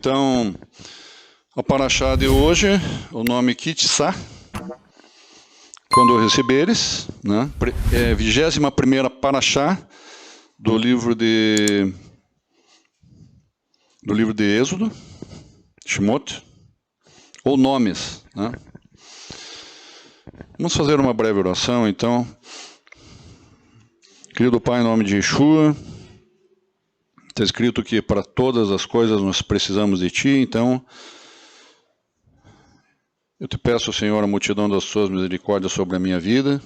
Então, a paraxá de hoje, o nome Ki-Tisa, quando receberes, né? É a 21ª paraxá do livro de Êxodo, Shemot, ou nomes, né? Vamos fazer uma breve oração, então. Querido Pai, em nome de Yeshua, está escrito que para todas as coisas nós precisamos de Ti, então eu te peço, Senhor, a multidão das Suas misericórdias sobre a minha vida.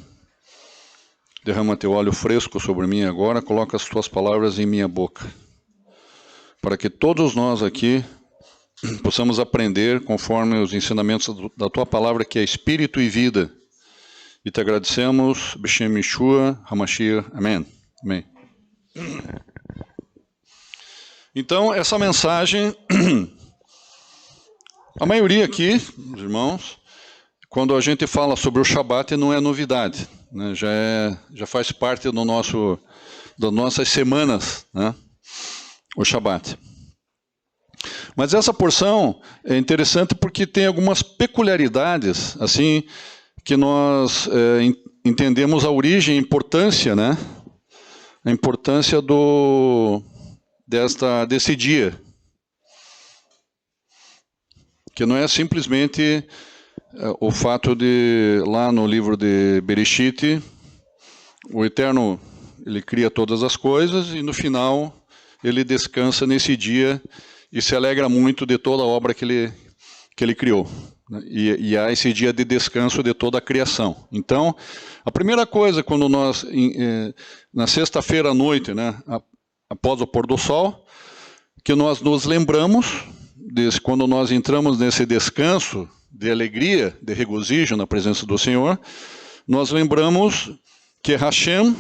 Derrama Teu óleo fresco sobre mim agora, coloca as Tuas palavras em minha boca, para que todos nós aqui possamos aprender conforme os ensinamentos da Tua palavra, que é Espírito e vida. E te agradecemos, B'Shem Yeshua HaMashiach. Amém. Amém. Então, essa mensagem, a maioria aqui, os irmãos, quando a gente fala sobre o Shabat, não é novidade, né? Já faz parte das nossas semanas, né? O Shabat. Mas essa porção é interessante porque tem algumas peculiaridades, assim, que nós entendemos a origem e a importância, né? A importância desse dia. Que não é simplesmente o fato de, lá no livro de Bereshit, o Eterno, ele cria todas as coisas e no final ele descansa nesse dia e se alegra muito de toda a obra que ele criou. E há esse dia de descanso de toda a criação. Então, a primeira coisa, quando nós, na sexta-feira à noite, né, após o pôr do sol, que nós nos lembramos, quando nós entramos nesse descanso de alegria, de regozijo na presença do Senhor, nós lembramos que Hashem,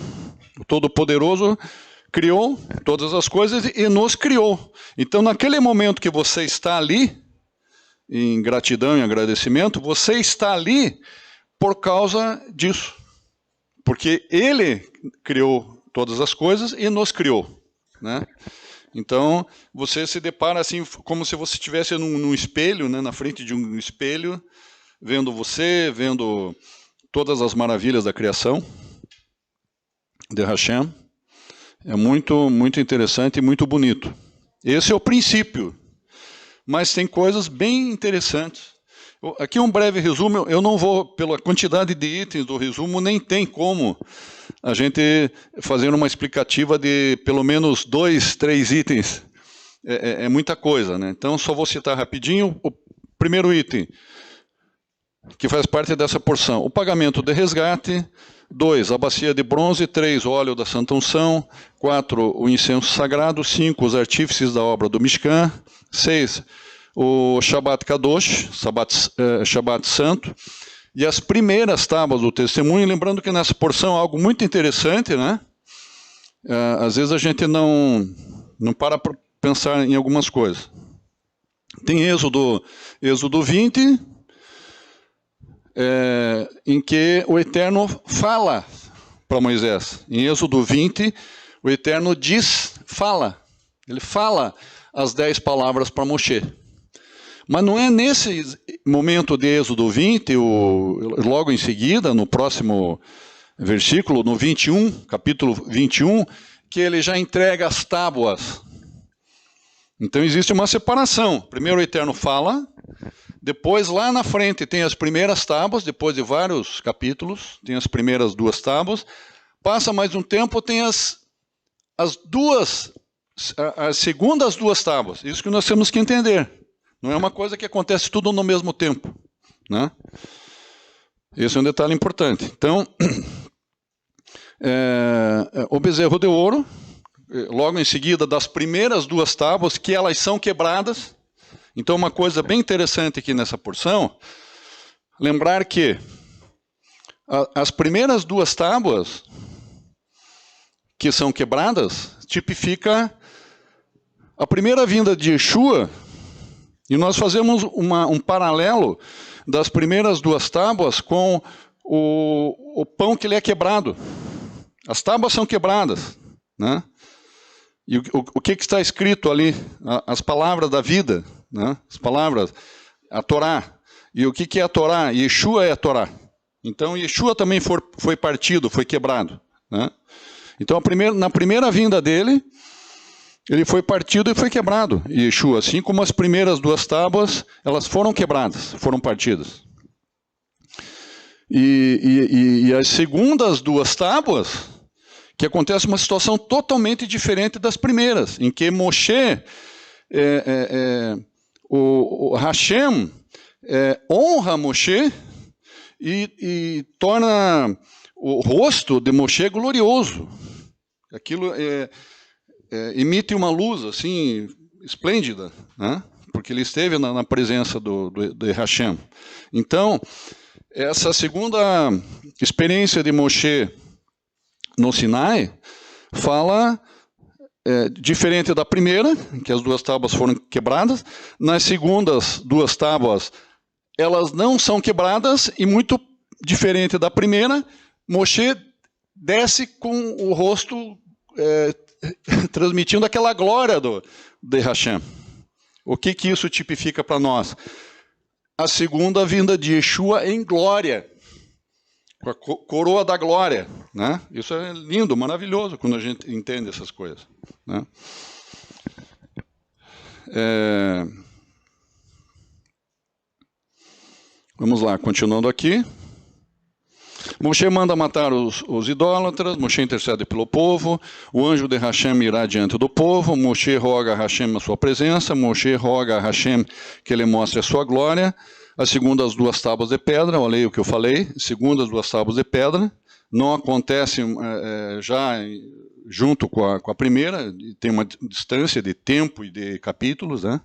o Todo-Poderoso, criou todas as coisas e nos criou. Então, naquele momento que você está ali, em gratidão e agradecimento, você está ali por causa disso. Porque Ele criou todas as coisas e nos criou, né? Então, você se depara assim, como se você estivesse num espelho, né, na frente de um espelho, vendo você, vendo todas as maravilhas da criação de Hashem. É muito, muito interessante e muito bonito. Esse é o princípio. Mas tem coisas bem interessantes. Aqui um breve resumo, eu não vou, pela quantidade de itens do resumo, nem tem como a gente fazer uma explicativa de pelo menos 2, 3 itens. É muita coisa, né? Então, só vou citar rapidinho o primeiro item, que faz parte dessa porção. O pagamento de resgate. 2, a bacia de bronze. 3, o óleo da santa unção. 4, o incenso sagrado. 5, os artífices da obra do Mishkan. 6, o Shabbat Kadosh, Shabbat Santo. E as primeiras tábuas do testemunho, lembrando que nessa porção é algo muito interessante, né? Às vezes a gente não para pensar em algumas coisas. Tem Êxodo 20, em que o Eterno fala para Moisés. Em Êxodo 20, o Eterno fala. Ele fala as 10 palavras para Moshe. Mas não é nesse momento de Êxodo 20, logo em seguida, no próximo versículo, no 21, capítulo 21, que ele já entrega as tábuas. Então existe uma separação. Primeiro o Eterno fala, depois lá na frente tem as primeiras tábuas, depois de vários capítulos, tem as primeiras 2 tábuas. Passa mais um tempo, tem as segundas 2 tábuas. Isso que nós temos que entender. Não é uma coisa que acontece tudo no mesmo tempo, né? Esse é um detalhe importante. Então, o bezerro de ouro, logo em seguida das primeiras 2 tábuas, que elas são quebradas. Então, uma coisa bem interessante aqui nessa porção, lembrar que as primeiras 2 tábuas que são quebradas, tipifica a primeira vinda de Yeshua, e nós fazemos um paralelo das primeiras 2 tábuas com o pão que ele é quebrado. As tábuas são quebradas, né? E o que está escrito ali? As palavras da vida, né? As palavras, a Torá. E o que é a Torá? Yeshua é a Torá. Então, Yeshua também foi partido, foi quebrado, né? Então, na primeira vinda dele, ele foi partido e foi quebrado, Yeshua. Assim como as primeiras 2 tábuas, elas foram quebradas, foram partidas. E as segundas 2 tábuas, que acontece uma situação totalmente diferente das primeiras, em que Moshe, o Hashem, honra Moshe e torna o rosto de Moshe glorioso. Aquilo emite uma luz assim esplêndida, né? Porque ele esteve na presença de Hashem. Então, essa segunda experiência de Moshe no Sinai fala diferente da primeira, que as 2 tábuas foram quebradas. Nas segundas 2 tábuas, elas não são quebradas, e muito diferente da primeira, Moshe desce com o rosto transmitindo aquela glória de Hashem. O que isso tipifica para nós? A segunda vinda de Yeshua em glória, com a coroa da glória, né? Isso é lindo, maravilhoso, quando a gente entende essas coisas, né? Vamos lá, continuando aqui. Moshe manda matar os idólatras, Moshe intercede pelo povo, o anjo de Hashem irá diante do povo, Moshe roga a Hashem a sua presença, Moshe roga a Hashem que ele mostre a sua glória. As segundas 2 tábuas de pedra, olha aí o que eu falei, segundas 2 tábuas de pedra, não acontece já junto com a primeira, tem uma distância de tempo e de capítulos, né?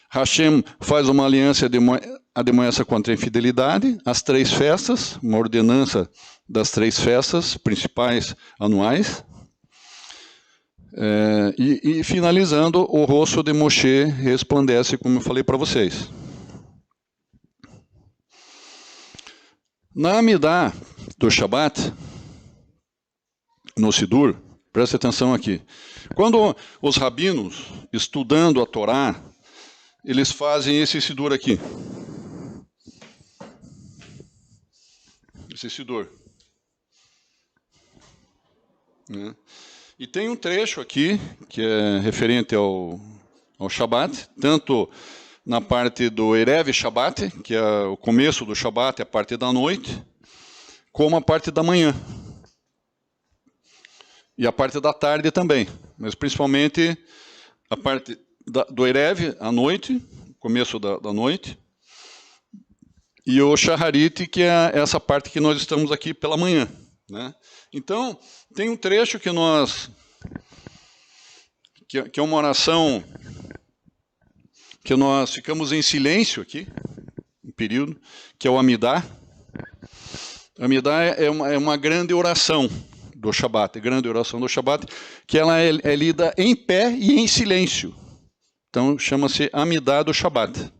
Hashem faz uma aliança admoesta contra a infidelidade, as 3 festas, uma ordenança das 3 festas principais anuais, e finalizando, o rosto de Moshe resplandece, como eu falei para vocês. Na Amidah do Shabat, no Sidur, preste atenção aqui, quando os rabinos, estudando a Torá, eles fazem esse Sidur aqui. Esse Sidur. Né? E tem um trecho aqui, que é referente ao Shabat, tanto na parte do Erev Shabat, que é o começo do Shabat, a parte da noite, como a parte da manhã. E a parte da tarde também, mas principalmente a parte do Erev, à noite, começo da noite, e o Shaharit, que é essa parte que nós estamos aqui pela manhã, né? Então, tem um trecho que é uma oração que nós ficamos em silêncio aqui, um período, que é o Amidah. Amidah é uma grande oração do Shabat, grande oração do Shabat, que ela é lida em pé e em silêncio. Então, chama-se Amidah do Shabat.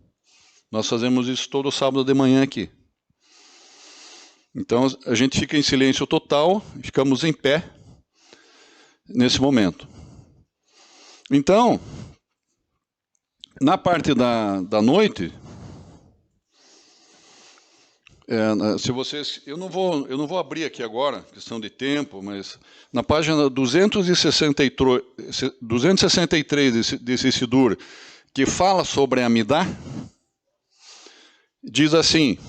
Nós fazemos isso todo sábado de manhã aqui. Então, a gente fica em silêncio total, ficamos em pé nesse momento. Então, na parte da noite, se vocês, eu não vou abrir aqui agora, questão de tempo, mas na página 263 desse Sidur, que fala sobre a Amidah, diz assim,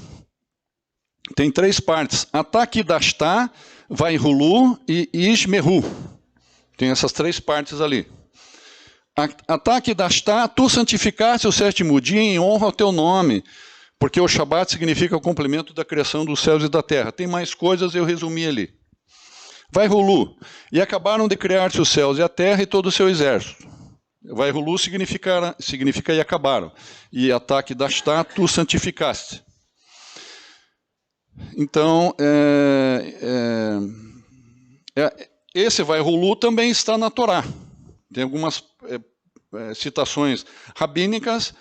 tem 3 partes, Ataque Dastá, Vaihulu e Ishmehu. Tem essas 3 partes ali. Ataque Dastá, tu santificaste o 7º dia em honra ao teu nome, porque o Shabat significa o complemento da criação dos céus e da terra. Tem mais coisas, eu resumi ali. Vaihulu, e acabaram de criar-se os céus e a terra e todo o seu exército. Vaihulu significa e acabaram. E Ataque Dastá, tu santificaste. Então, esse Vaihulu também está na Torá. Tem algumas citações rabínicas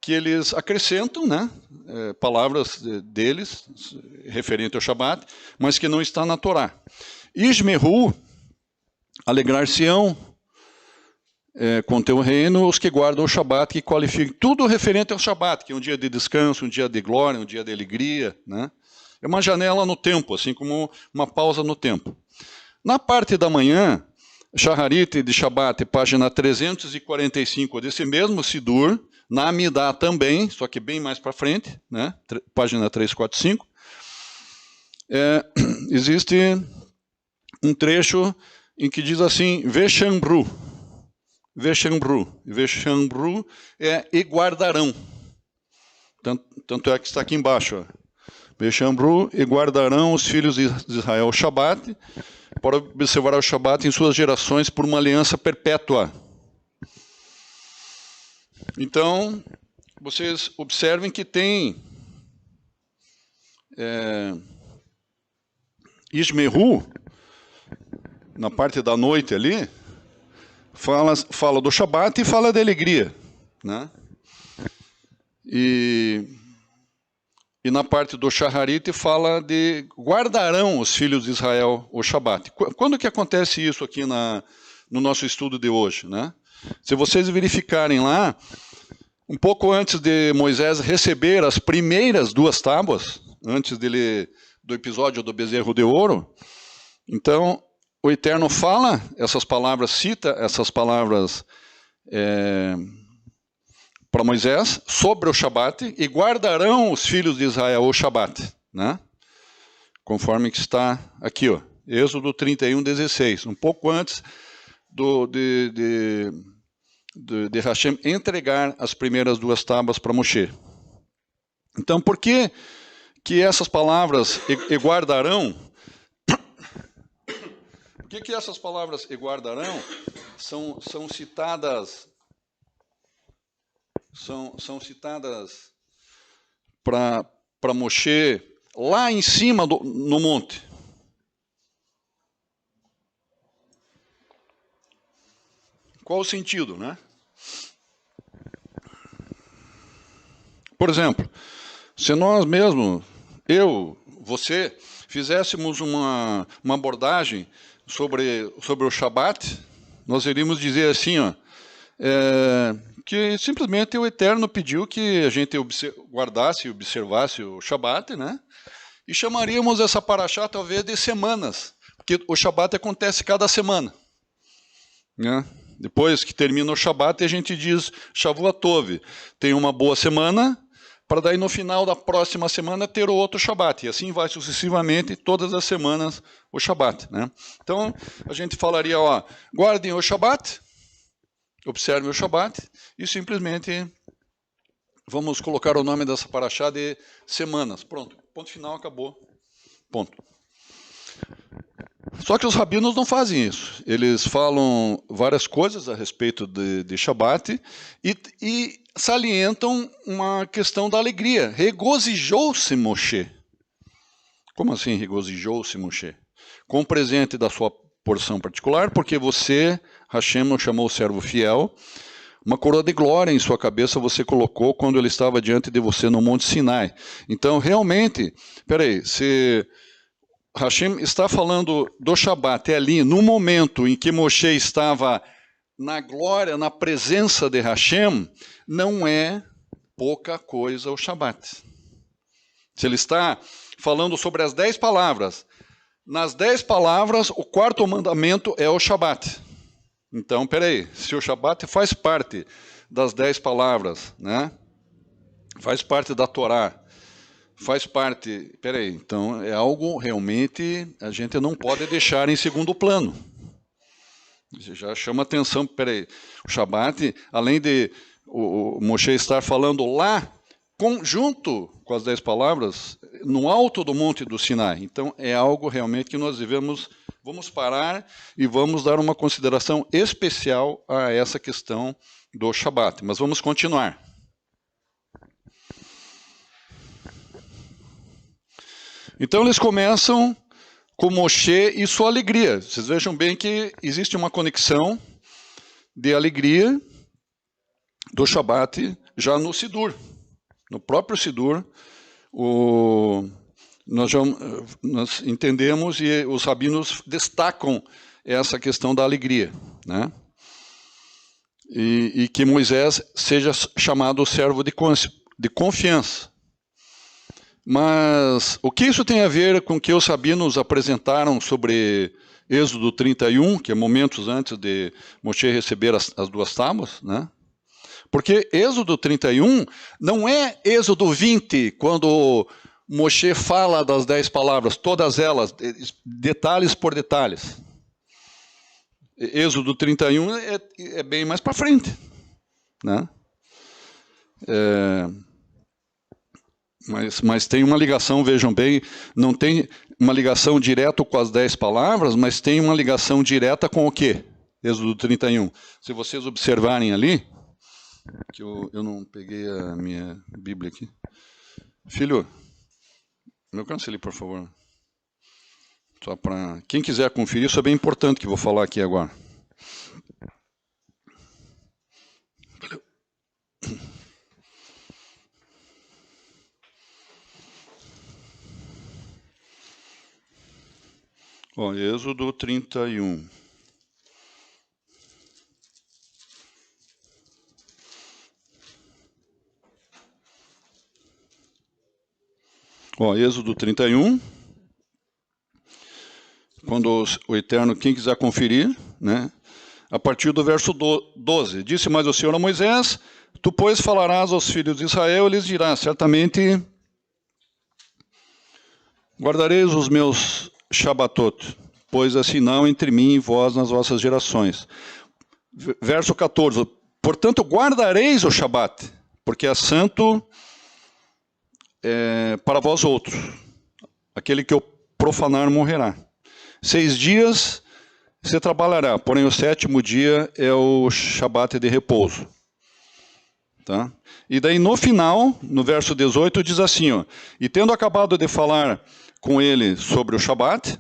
que eles acrescentam, né, palavras deles, referente ao Shabat, mas que não está na Torá. Ishmehu, alegrar-se-ão, com teu reino, os que guardam o Shabat, que qualificam tudo referente ao Shabat, que é um dia de descanso, um dia de glória, um dia de alegria, né? É uma janela no tempo, assim como uma pausa no tempo. Na parte da manhã, Shaharit de Shabat, página 345 desse mesmo Sidur, na Amidá também, só que bem mais para frente, né? Página 345, existe um trecho em que diz assim, Veshambru. Veshambru. Veshambru é e guardarão. Tanto é que está aqui embaixo. Veshambru e guardarão os filhos de Israel o Shabat, para observar o Shabat em suas gerações por uma aliança perpétua. Então, vocês observem que tem Ishmeru, na parte da noite ali, fala do Shabat e fala da alegria, né? E na parte do Shaharit fala de guardarão os filhos de Israel o Shabat. Quando que acontece isso aqui no nosso estudo de hoje, né? Se vocês verificarem lá, um pouco antes de Moisés receber as primeiras 2 tábuas, antes do episódio do bezerro de ouro, então o Eterno fala essas palavras, cita essas palavras para Moisés sobre o Shabat, e guardarão os filhos de Israel o Shabat, né? Conforme que está aqui, ó, Êxodo 31:16, um pouco antes de Hashem entregar as primeiras 2 tábuas para Moshe. Então, por que essas palavras e guardarão, por que essas palavras e guardarão são citadas para Moshe lá em cima no monte? Qual o sentido, né? Por exemplo, se nós mesmos, você, fizéssemos uma abordagem sobre o Shabat, nós iríamos dizer assim, ó, que simplesmente o Eterno pediu que a gente guardasse e observasse o Shabat, né? E chamaríamos essa paraxá talvez de semanas, porque o Shabat acontece cada semana, né? Depois que termina o Shabat, a gente diz Shavuot, tem uma boa semana, para daí no final da próxima semana ter o outro Shabat. E assim vai sucessivamente, todas as semanas, o Shabat, né? Então, a gente falaria, ó, guardem o Shabat, observem o Shabat, e simplesmente vamos colocar o nome dessa paraxá de semanas. Pronto, ponto final, acabou. Ponto. Só que os rabinos não fazem isso. Eles falam várias coisas a respeito de Shabat e salientam uma questão da alegria. Regozijou-se Moshe. Como assim regozijou-se Moshe? Com o presente da sua porção particular, porque você, Hashem, o chamou servo fiel, uma coroa de glória em sua cabeça você colocou quando ele estava diante de você no Monte Sinai. Então, realmente, se Hashem está falando do Shabat, ali, no momento em que Moshe estava na glória, na presença de Hashem, não é pouca coisa o Shabat. Se ele está falando sobre as 10 palavras, nas 10 palavras, o 4º mandamento é o Shabat. Então, se o Shabat faz parte das 10 palavras, né? Faz parte da Torá, faz parte... então é algo realmente a gente não pode deixar em segundo plano. Você já chama atenção, o Shabat, além de o Moshe estar falando lá, junto com as 10 palavras, no alto do monte do Sinai. Então é algo realmente que nós vamos parar e vamos dar uma consideração especial a essa questão do Shabat. Mas vamos continuar. Então eles começam com Moshe e sua alegria. Vocês vejam bem que existe uma conexão de alegria do Shabat já no Sidur. No próprio Sidur, nós entendemos e os rabinos destacam essa questão da alegria, né? e que Moisés seja chamado servo de confiança. Mas o que isso tem a ver com o que os rabinos apresentaram sobre Êxodo 31, que é momentos antes de Moshe receber as duas tábuas, né? Porque Êxodo 31 não é Êxodo 20, quando Moshe fala das 10 palavras, todas elas, detalhes por detalhes. Êxodo 31 é bem mais para frente, né? Mas tem uma ligação, vejam bem, não tem uma ligação direta com as 10 palavras, mas tem uma ligação direta com o quê? Êxodo 31. Se vocês observarem ali, que eu não peguei a minha Bíblia aqui. Filho, me alcance ali, por favor. Só para quem quiser conferir, isso é bem importante que eu vou falar aqui agora. Ó, Êxodo 31. Ó, Êxodo 31. Quando o Eterno, quem quiser conferir, né? A partir do verso 12. Disse mais o Senhor a Moisés: tu, pois, falarás aos filhos de Israel, e lhes dirás: certamente guardareis os meus Shabatot, pois assim não entre mim e vós nas vossas gerações. Verso 14. Portanto, guardareis o Shabat, porque é santo para vós outros. Aquele que o profanar morrerá. 6 dias você trabalhará, porém o 7º dia é o Shabat de repouso. Tá? E daí no final, no verso 18, diz assim, ó, e tendo acabado de falar com ele sobre o Shabat,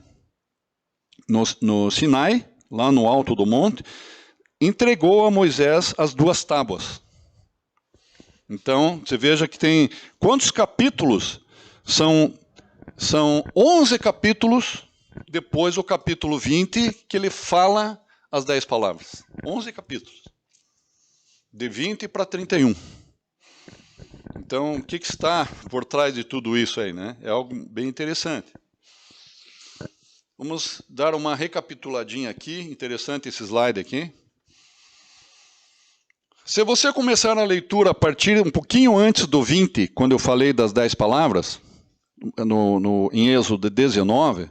no Sinai, lá no alto do monte, entregou a Moisés as 2 tábuas. Então, você veja que tem quantos capítulos? São 11 capítulos, depois o capítulo 20, que ele fala as 10 palavras. 11 capítulos. De 20 para 31. Então, o que está por trás de tudo isso aí, né? É algo bem interessante. Vamos dar uma recapituladinha aqui. Interessante esse slide aqui. Se você começar a leitura a partir um pouquinho antes do 20, quando eu falei das 10 palavras, em Êxodo 19,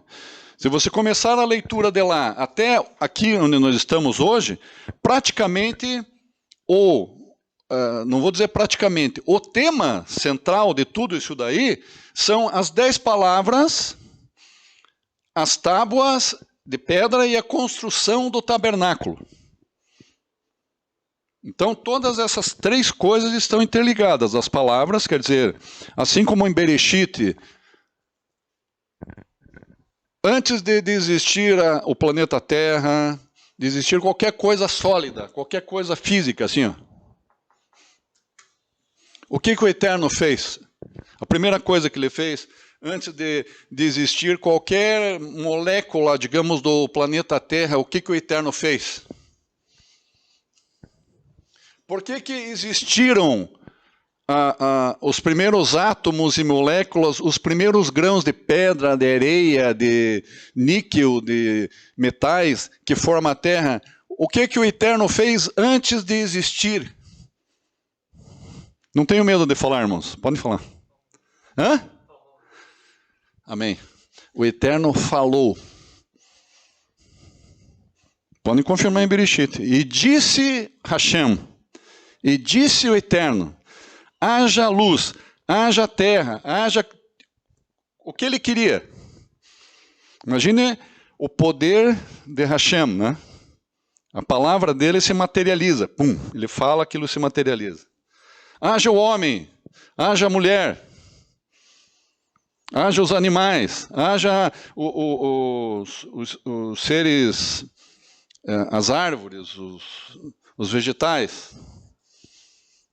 se você começar a leitura de lá até aqui onde nós estamos hoje, praticamente, não vou dizer praticamente, o tema central de tudo isso daí são as 10 palavras, as tábuas de pedra e a construção do tabernáculo. Então, todas essas 3 coisas estão interligadas. As palavras, quer dizer, assim como em Bereshit, antes de existir o planeta Terra, de existir qualquer coisa sólida, qualquer coisa física, assim, ó. O que o Eterno fez? A primeira coisa que ele fez, antes de existir qualquer molécula, digamos, do planeta Terra, o que o Eterno fez? Por que existiram os primeiros átomos e moléculas, os primeiros grãos de pedra, de areia, de níquel, de metais que formam a Terra? O que o Eterno fez antes de existir? Não tenho medo de falar, irmãos. Podem falar. Hã? Amém. O Eterno falou. Podem confirmar em Bereshit. E disse Hashem, e disse o Eterno, haja luz, haja terra, haja o que ele queria. Imagine o poder de Hashem, né? A palavra dele se materializa. Pum, ele fala, aquilo se materializa. Haja o homem, haja a mulher, haja os animais, haja os seres, as árvores, os vegetais.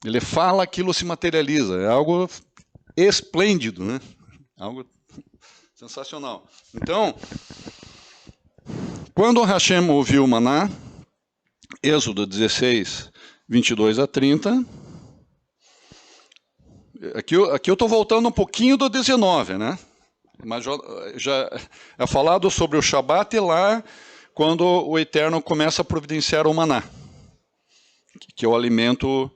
Ele fala, aquilo se materializa. É algo esplêndido, né? Algo sensacional. Então, quando Hashem ouviu o maná, Êxodo 16, 22 a 30. Aqui eu estou voltando um pouquinho do 19, né? Mas já é falado sobre o Shabat lá, quando o Eterno começa a providenciar o maná, que é o alimento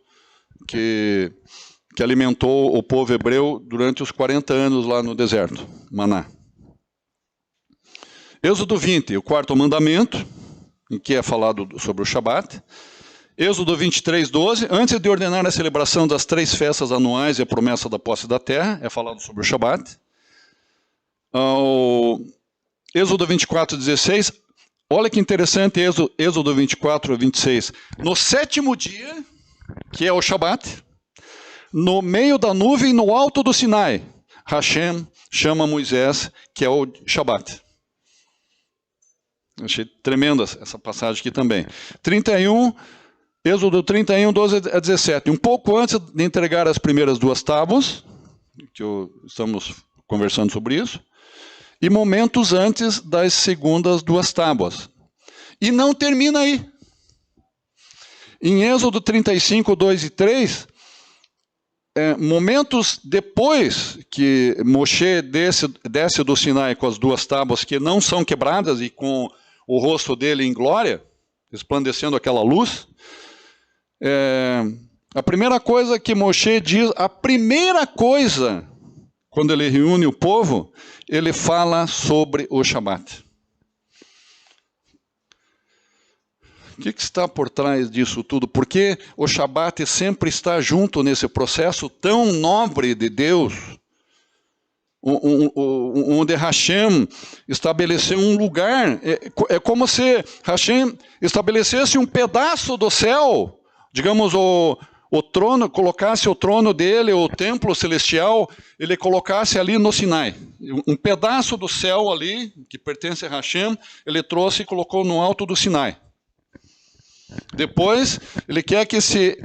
que alimentou o povo hebreu durante os 40 anos lá no deserto, maná. Êxodo 20, o quarto mandamento, em que é falado sobre o Shabat. Êxodo 23, 12, antes de ordenar a celebração das 3 festas anuais e a promessa da posse da terra, é falado sobre o Shabat. Êxodo 24, 16, olha que interessante, Êxodo 24, 26. No 7º dia, que é o Shabat, no meio da nuvem, no alto do Sinai, Hashem chama Moisés, que é o Shabat. Achei tremenda essa passagem aqui também. 31, Êxodo 31, 12 a 17. Um pouco antes de entregar as primeiras 2 tábuas, que estamos conversando sobre isso, e momentos antes das segundas 2 tábuas. E não termina aí. Em Êxodo 35, 2 e 3, momentos depois que Moshe desce do Sinai com as 2 tábuas que não são quebradas e com o rosto dele em glória, resplandecendo aquela luz, a primeira coisa que Moshe diz, a primeira coisa, quando ele reúne o povo, ele fala sobre o Shabat. O que está por trás disso tudo? Porque o Shabat sempre está junto nesse processo tão nobre de Deus, onde Hashem estabeleceu um lugar. É como se Hashem estabelecesse um pedaço do céu, digamos, o trono, colocasse o trono dele, o templo celestial, ele colocasse ali no Sinai. Um pedaço do céu ali, que pertence a Hashem, ele trouxe e colocou no alto do Sinai. Depois, ele quer que esse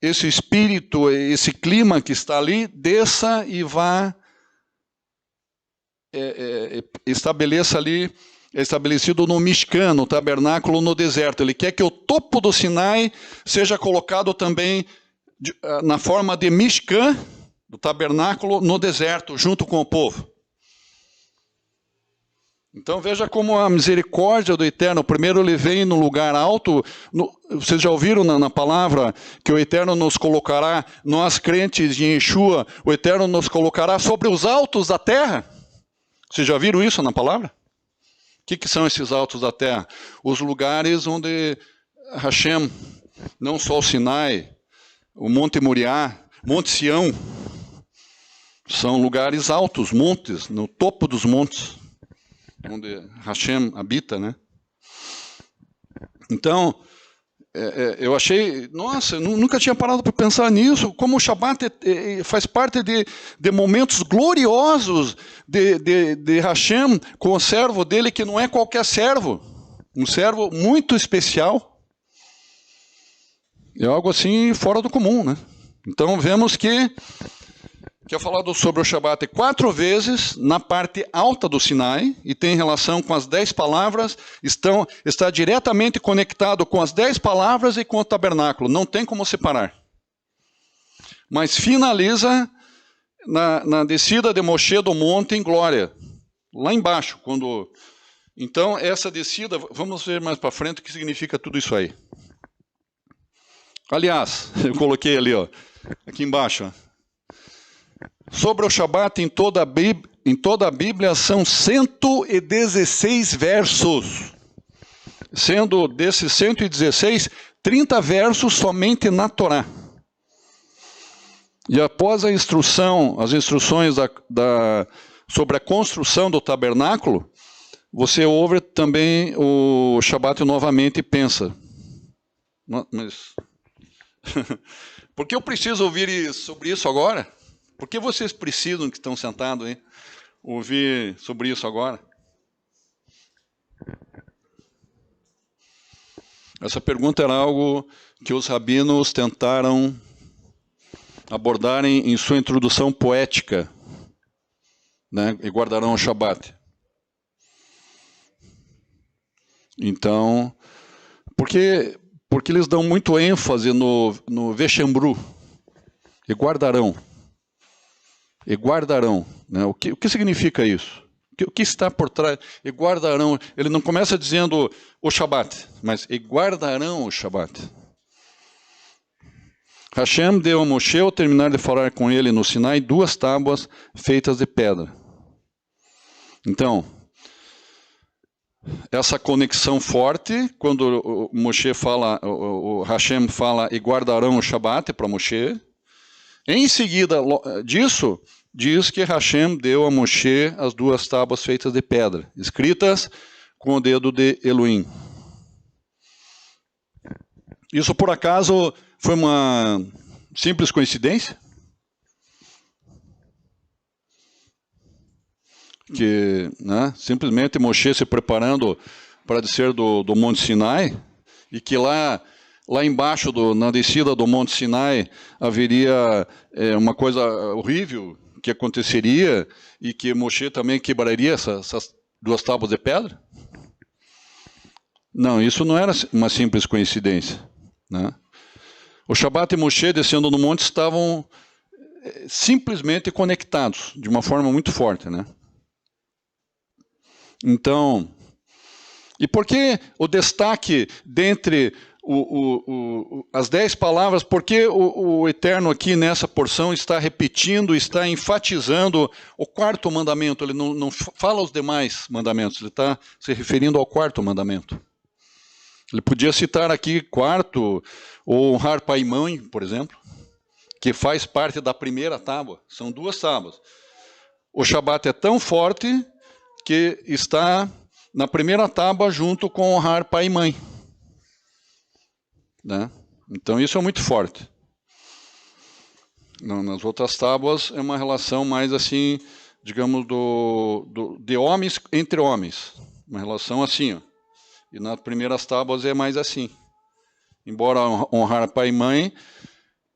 espírito, esse clima que está ali, desça e vá, estabeleça ali, é estabelecido no Mishkan, no tabernáculo no deserto. Ele quer que o topo do Sinai seja colocado também na forma de Mishkan, do tabernáculo no deserto, junto com o povo. Então veja como a misericórdia do Eterno, primeiro ele vem no lugar alto, vocês já ouviram na palavra que o Eterno nos colocará, nós crentes de Yeshua, o Eterno nos colocará sobre os altos da terra? Vocês já viram isso na palavra? O que são esses altos da terra? Os lugares onde Hashem, não só o Sinai, o Monte Moriá, Monte Sião, são lugares altos, montes, no topo dos montes, onde Hashem habita, né? Então, eu achei, nossa, nunca tinha parado para pensar nisso, como o Shabat faz parte de momentos gloriosos de Hashem com o servo dele, que não é qualquer servo, um servo muito especial. É algo assim fora do comum, né? Então vemos que é falado sobre o Shabat 4 vezes na parte alta do Sinai, e tem relação com as 10 palavras, está diretamente conectado com as 10 palavras e com o tabernáculo, não tem como separar. Mas finaliza na descida de Moshe do monte em glória, lá embaixo. Então essa descida, vamos ver mais para frente o que significa tudo isso aí. Aliás, eu coloquei ali, ó, aqui embaixo, ó. Sobre o Shabat em toda a Bíblia são 116 versos, sendo desses 116, 30 versos somente na Torá. E após as instruções sobre a construção do tabernáculo, você ouve também o Shabat novamente e pensa, mas por que eu preciso ouvir sobre isso agora? Por que vocês precisam, que estão sentados aí, ouvir sobre isso agora? Essa pergunta era algo que os rabinos tentaram abordar em sua introdução poética, né, e guardarão o Shabat. Então, porque porque eles dão muito ênfase no vexambru, e guardarão. E guardarão. Né? O que significa isso? O que está por trás? E guardarão. Ele não começa dizendo o Shabat, mas e guardarão o Shabat. Hashem deu a Moshe, ao terminar de falar com ele no Sinai, 2 tábuas feitas de pedra. Então, essa conexão forte, quando o Moshe fala, o Hashem fala e guardarão o Shabat para Moshe. Em seguida disso, diz que Hashem deu a Moshe as 2 tábuas feitas de pedra, escritas com o dedo de Elohim. Isso, por acaso, foi uma simples coincidência? Que, né, simplesmente Moshe se preparando para descer do Monte Sinai, e que lá embaixo, na descida do Monte Sinai, haveria uma coisa horrível que aconteceria, e que Moshe também quebraria essas 2 tábuas de pedra? Não, isso não era uma simples coincidência. Né? O Shabat e Moshe descendo no monte estavam simplesmente conectados, de uma forma muito forte. Né? Então, e por que o destaque dentre as 10 palavras, por que o Eterno aqui nessa porção está repetindo, está enfatizando o 4º mandamento? Ele não fala os demais mandamentos, ele está se referindo ao 4º mandamento. Ele podia citar aqui 4º, ou honrar pai e mãe, por exemplo, que faz parte da primeira tábua. São 2 tábuas. O Shabat é tão forte que está na primeira tábua junto com honrar pai e mãe. Né? Então isso é muito forte. Nas outras tábuas é uma relação mais assim, digamos, de homens entre homens. Uma relação assim. Ó. E nas primeiras tábuas é mais assim. Embora honrar pai e mãe.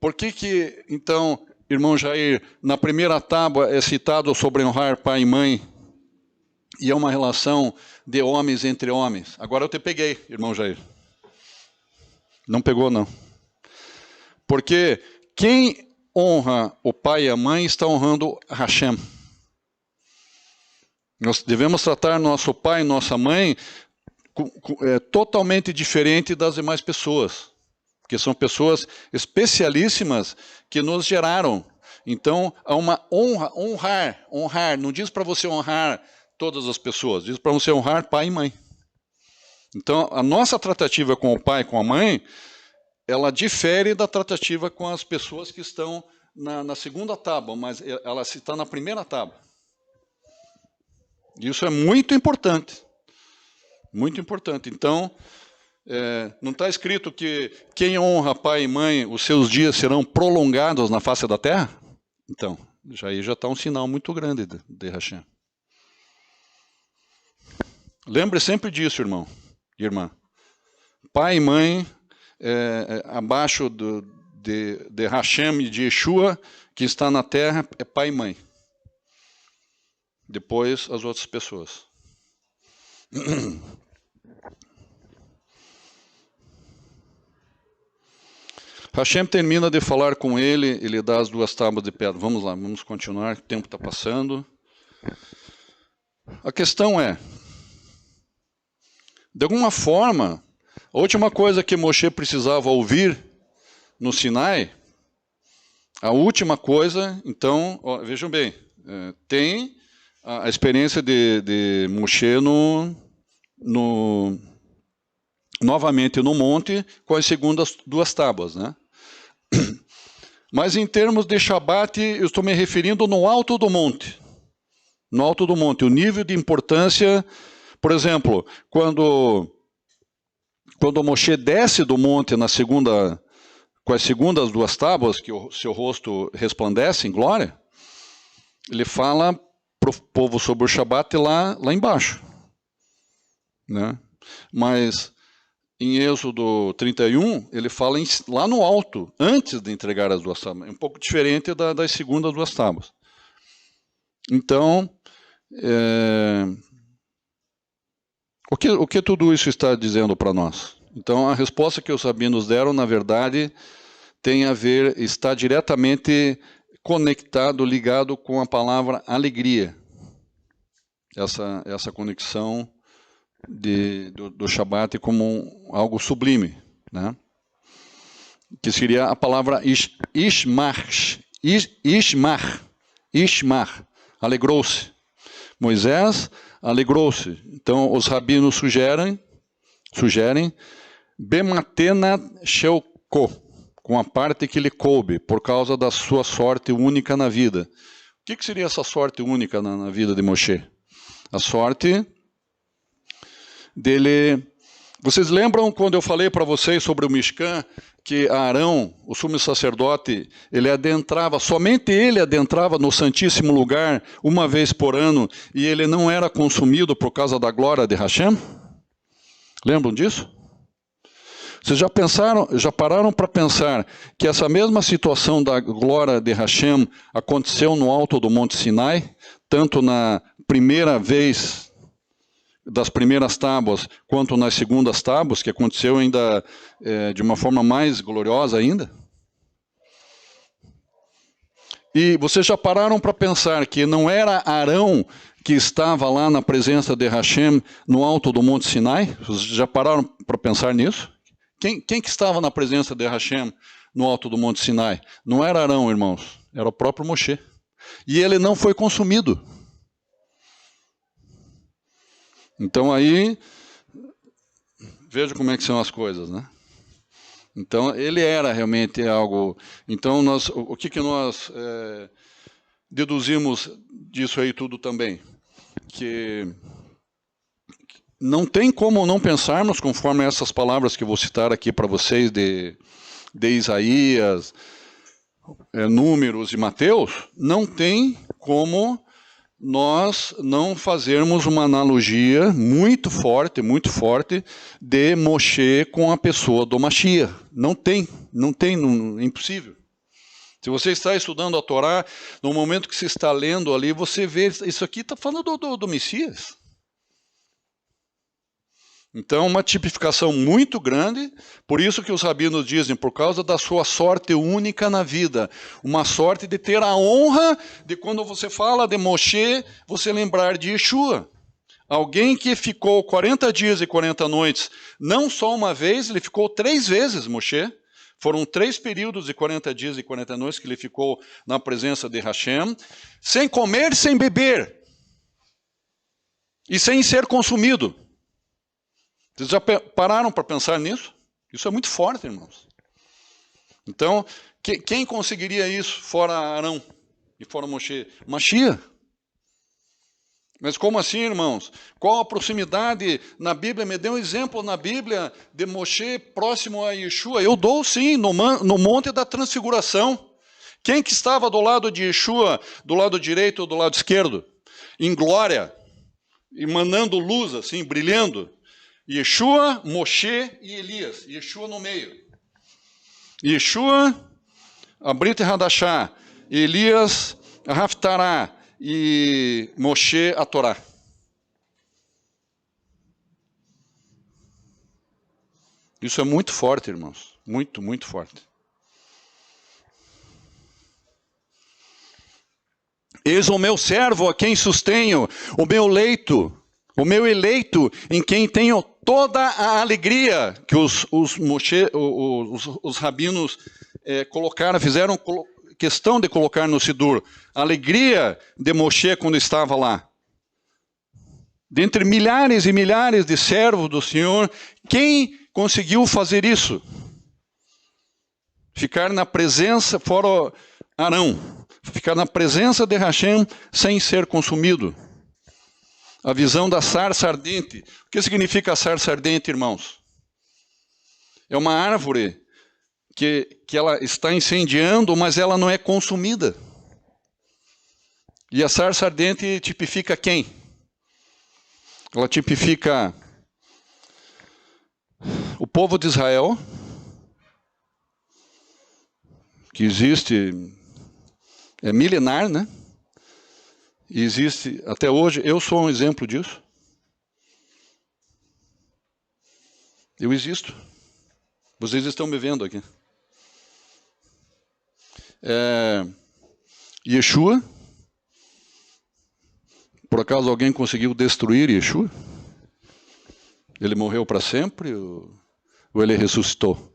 Por que então, irmão Jair, na primeira tábua é citado sobre honrar pai e mãe, e é uma relação de homens entre homens? Agora eu te peguei, irmão Jair. Não pegou, não. Porque quem honra o pai e a mãe está honrando Hashem. Nós devemos tratar nosso pai e nossa mãe totalmente diferente das demais pessoas. Porque são pessoas especialíssimas que nos geraram. Então, há uma honrar. Não diz para você honrar todas as pessoas, diz para você honrar pai e mãe. Então, a nossa tratativa com o pai e com a mãe, ela difere da tratativa com as pessoas que estão na segunda tábua, mas ela está na primeira tábua. Isso é muito importante. Muito importante. Então, não está escrito que quem honra pai e mãe, os seus dias serão prolongados na face da terra? Então, aí já está um sinal muito grande de Hashem. Lembre sempre disso, irmão e irmã. Pai e mãe, abaixo de Hashem e de Yeshua, que está na terra, é pai e mãe. Depois, as outras pessoas. Hashem termina de falar com ele dá as 2 tábuas de pedra. Vamos lá, vamos continuar, o tempo está passando. A questão é, de alguma forma, a última coisa que Moshe precisava ouvir no Sinai, a última coisa, então, ó, vejam bem, tem a experiência de Moshe novamente no monte, com as segundas 2 tábuas, né? Mas em termos de Shabat, eu estou me referindo no alto do monte. No alto do monte, o nível de importância, por exemplo, quando Moshe desce do monte com as segundas 2 tábuas, que o seu rosto resplandece em glória, ele fala para o povo sobre o Shabat lá embaixo. Né? Mas em Êxodo 31, ele fala lá no alto, antes de entregar as 2 tábuas. É um pouco diferente das segundas 2 tábuas. Então, o que tudo isso está dizendo para nós? Então, a resposta que os rabinos deram, na verdade, tem a ver, está diretamente conectado, ligado com a palavra alegria. Essa conexão do Shabat como algo sublime, né? Que seria a palavra ishmar, alegrou-se. Moisés alegrou-se. Então, os rabinos sugerem Bematena Sheuko, com a parte que lhe coube, por causa da sua sorte única na vida. O que seria essa sorte única na vida de Moshe? A sorte dele... Vocês lembram quando eu falei para vocês sobre o Mishkan, que Arão, o sumo sacerdote, somente ele adentrava no Santíssimo Lugar uma vez por ano, e ele não era consumido por causa da glória de Hashem? Lembram disso? Vocês já pararam para pensar que essa mesma situação da glória de Hashem aconteceu no alto do Monte Sinai, tanto na primeira vez das primeiras tábuas, quanto nas segundas tábuas, que aconteceu ainda de uma forma mais gloriosa ainda? E vocês já pararam para pensar que não era Arão que estava lá na presença de Hashem no alto do Monte Sinai? Vocês já pararam para pensar nisso? Quem que estava na presença de Hashem no alto do Monte Sinai? Não era Arão, irmãos, era o próprio Moshe. E ele não foi consumido. Então aí, veja como é que são as coisas, né? Então ele era realmente algo... Então o que nós deduzimos disso aí tudo também? Que não tem como não pensarmos, conforme essas palavras que eu vou citar aqui para vocês, de Isaías, Números e Mateus, não tem como nós não fazermos uma analogia muito forte de Moshe com a pessoa do Mashiach. Não tem, é impossível. Se você está estudando a Torá, no momento que você está lendo ali, você vê, isso aqui está falando do Messias. Então, uma tipificação muito grande, por isso que os rabinos dizem, por causa da sua sorte única na vida, uma sorte de ter a honra de, quando você fala de Moshe, você lembrar de Yeshua. Alguém que ficou 40 dias e 40 noites, não só uma vez, ele ficou 3 vezes, Moshe. Foram 3 períodos de 40 dias e 40 noites que ele ficou na presença de Hashem, sem comer, sem beber, e sem ser consumido. Vocês já pararam para pensar nisso? Isso é muito forte, irmãos. Então, quem conseguiria isso fora Arão e fora Moshe? Mashiach. Mas como assim, irmãos? Qual a proximidade na Bíblia? Me dê um exemplo na Bíblia de Moshe próximo a Yeshua. Eu dou sim, no Monte da Transfiguração. Quem que estava do lado de Yeshua, do lado direito ou do lado esquerdo? Em glória, emanando luz, assim, brilhando. Yeshua, Moshe e Elias. Yeshua no meio. Yeshua, a Brit Hadashah. Elias, a Haftarah. E Moshe, a Torá. Isso é muito forte, irmãos. Muito, muito forte. Eis o meu servo, a quem sustenho, o meu eleito, em quem tenho toda a alegria, que os rabinos fizeram questão de colocar no Sidur. A alegria de Moshe quando estava lá. Dentre milhares e milhares de servos do Senhor, quem conseguiu fazer isso? Ficar na presença, fora Arão, ficar na presença de Hashem sem ser consumido. A visão da sarça ardente. O que significa a sarça ardente, irmãos? É uma árvore que ela está incendiando, mas ela não é consumida. E a sarça ardente tipifica quem? Ela tipifica o povo de Israel, que existe, é milenar, né? E existe até hoje, eu sou um exemplo disso. Eu existo. Vocês estão me vendo aqui. Yeshua. Por acaso alguém conseguiu destruir Yeshua? Ele morreu para sempre ou ele ressuscitou?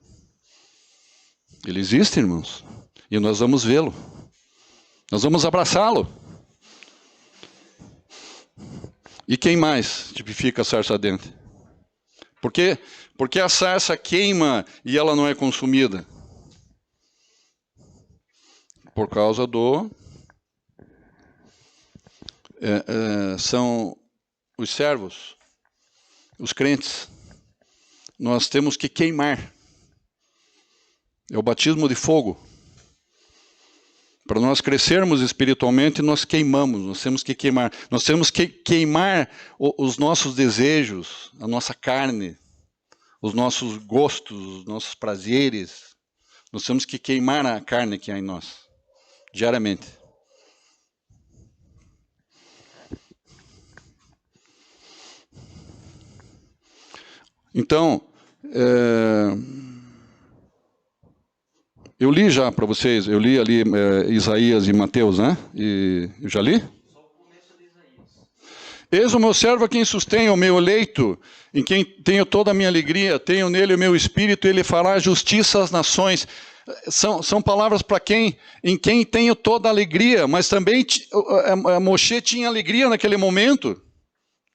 Ele existe, irmãos. E nós vamos vê-lo. Nós vamos abraçá-lo. E quem mais tipifica a sarça ardente? Porque a sarça queima e ela não é consumida? Por causa são os servos, os crentes. Nós temos que queimar. É o batismo de fogo. Para nós crescermos espiritualmente, nós queimamos, nós temos que queimar. Nós temos que queimar os nossos desejos, a nossa carne, os nossos gostos, os nossos prazeres. Nós temos que queimar a carne que há em nós, diariamente. Então, eu li já para vocês, eu li ali Isaías e Mateus, né? Eu já li? Só o começo de Isaías. Eis o meu servo a quem sustém, o meu eleito, em quem tenho toda a minha alegria, tenho nele o meu espírito, ele fará justiça às nações. São palavras para em quem tenho toda a alegria, mas também Moshe tinha alegria naquele momento.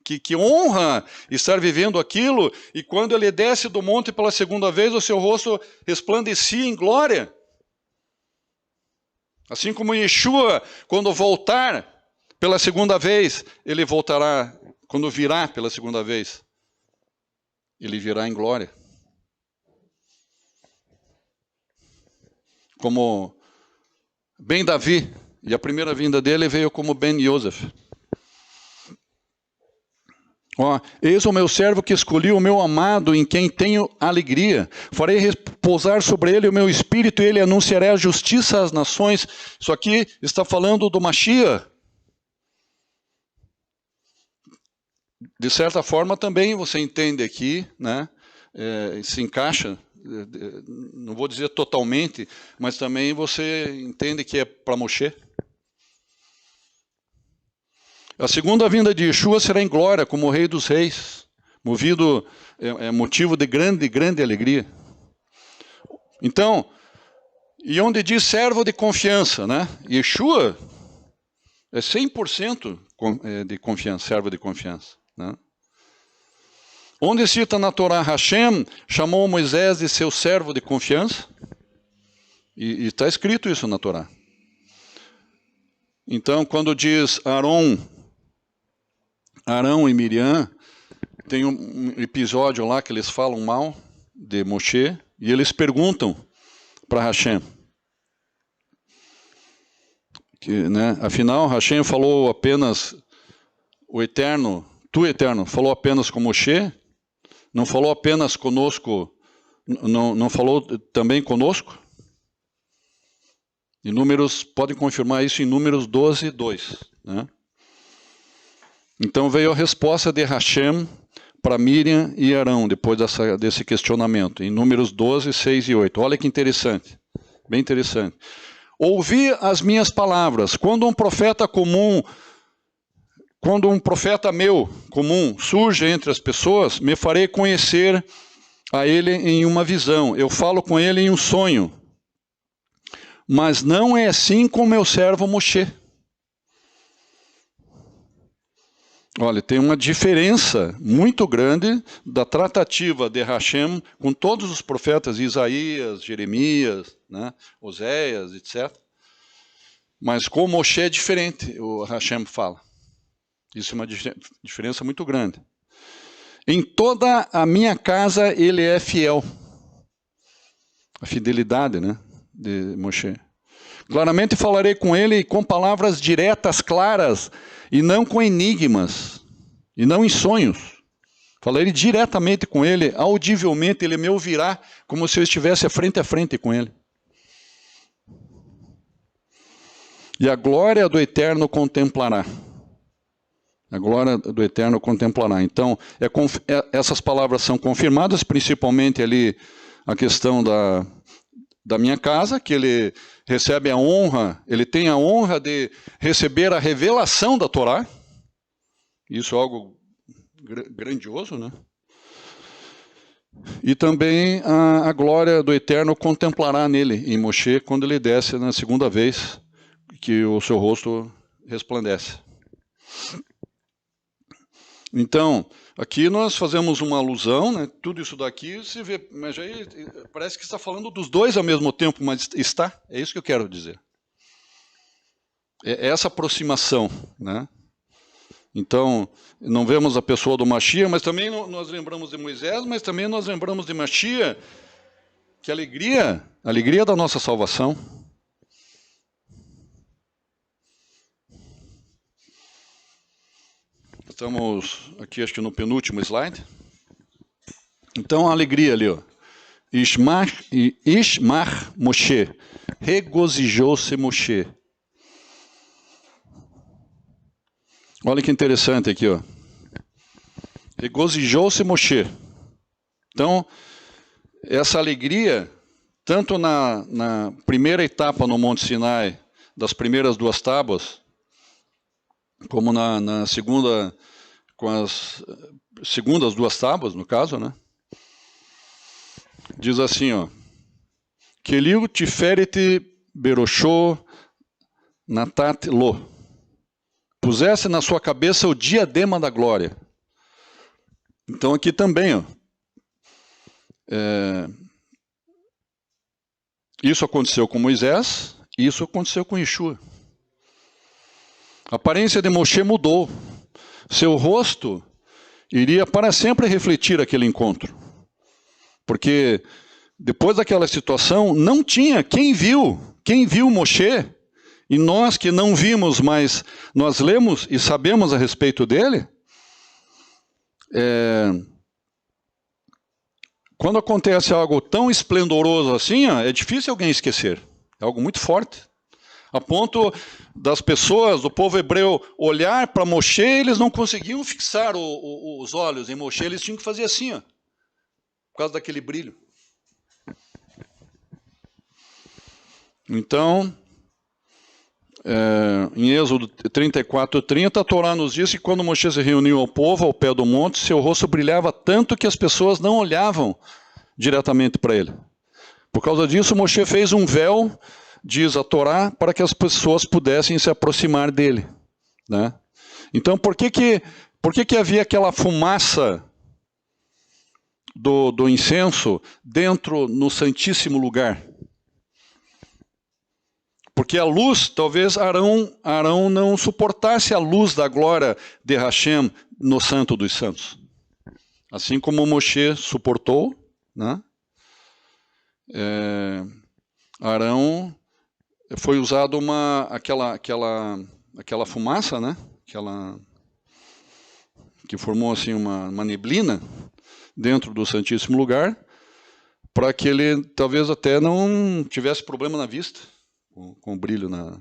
Que honra estar vivendo aquilo, e quando ele desce do monte pela segunda vez, o seu rosto resplandecia em glória. Assim como Yeshua, quando voltar pela segunda vez, ele voltará, quando virá pela segunda vez, ele virá em glória. Como Ben Davi, e a primeira vinda dele veio como Ben Yosef. Eis o meu servo que escolhi, o meu amado, em quem tenho alegria. Farei repousar sobre ele o meu espírito, e ele anunciará a justiça às nações. Isso aqui está falando do Mashiach. De certa forma também você entende aqui, né? Se encaixa, não vou dizer totalmente, mas também você entende que é para Moshe. A segunda vinda de Yeshua será em glória, como o Rei dos Reis, motivo de grande alegria. Então, e onde diz servo de confiança, né? Yeshua é 100% de confiança, servo de confiança, né? Onde cita na Torá, Hashem chamou Moisés de seu servo de confiança, e está escrito isso na Torá. Então, quando diz Arão e Miriam, tem um episódio lá que eles falam mal de Moshe, e eles perguntam para Hashem. Afinal, Hashem falou apenas, tu Eterno, falou apenas com Moshe, não falou apenas conosco, não falou também conosco? Podem confirmar isso em Números 12, 2, né? Então veio a resposta de Hashem para Miriam e Arão, depois desse questionamento, em Números 12, 6 e 8. Olha que interessante, bem interessante. Ouvi as minhas palavras. Quando um profeta meu comum surge entre as pessoas, me farei conhecer a ele em uma visão. Eu falo com ele em um sonho. Mas não é assim com meu servo Moshe. Olha, tem uma diferença muito grande da tratativa de Hashem com todos os profetas, Isaías, Jeremias, né, Oséias, etc. Mas com Moshe é diferente, o Hashem fala. Isso é uma diferença muito grande. Em toda a minha casa ele é fiel. A fidelidade, né, de Moshe. Claramente falarei com ele com palavras diretas, claras, e não com enigmas, e não em sonhos. Falarei diretamente com ele, audivelmente, ele me ouvirá, como se eu estivesse frente a frente com ele. E a glória do Eterno contemplará. A glória do Eterno contemplará. Então, essas palavras são confirmadas, principalmente ali a questão da minha casa, que ele recebe a honra, ele tem a honra de receber a revelação da Torá. Isso é algo grandioso, né? E também a glória do Eterno contemplará nele, em Moshe, quando ele desce na segunda vez, que o seu rosto resplandece. Então, aqui nós fazemos uma alusão, né? Tudo isso daqui se vê, mas aí parece que está falando dos dois ao mesmo tempo, mas está, é isso que eu quero dizer. É essa aproximação, né? Então, não vemos a pessoa do Mashiach, mas também nós lembramos de Moisés, mas também nós lembramos de Mashiach, que a alegria da nossa salvação. Estamos aqui, acho que no penúltimo slide. Então, a alegria ali, ó. Ishmar Moshe, regozijou-se Moshe. Olha que interessante aqui, ó. Regozijou-se Moshe. Então, essa alegria, tanto na primeira etapa no Monte Sinai, das primeiras duas tábuas, como na segunda, com as segundas duas tábuas, no caso, né? Diz assim, ó. Keliu tiferet berosho natat lo. Pusesse na sua cabeça o diadema da glória. Então aqui também, ó. Isso aconteceu com Moisés, e isso aconteceu com Yeshua. A aparência de Moshe mudou. Seu rosto iria para sempre refletir aquele encontro. Porque depois daquela situação, não tinha quem viu Moshe, e nós que não vimos, mas nós lemos e sabemos a respeito dele, quando acontece algo tão esplendoroso assim, ó, é difícil alguém esquecer. É algo muito forte. A ponto das pessoas, do povo hebreu, olhar para Moshe, eles não conseguiam fixar os olhos em Moshe, eles tinham que fazer assim, ó, por causa daquele brilho. Então, em Êxodo 34:30, a Torá nos diz que quando Moshe se reuniu ao povo ao pé do monte, seu rosto brilhava tanto que as pessoas não olhavam diretamente para ele. Por causa disso, Moshe fez um véu, diz a Torá, para que as pessoas pudessem se aproximar dele, né? Então, por que havia aquela fumaça do incenso dentro no Santíssimo Lugar? Porque a luz, talvez Arão não suportasse a luz da glória de Hashem no Santo dos Santos. Assim como Moshe suportou, né? Arão foi usado aquela fumaça, né? Que formou assim uma neblina dentro do Santíssimo Lugar, para que ele talvez até não tivesse problema na vista, com o brilho na...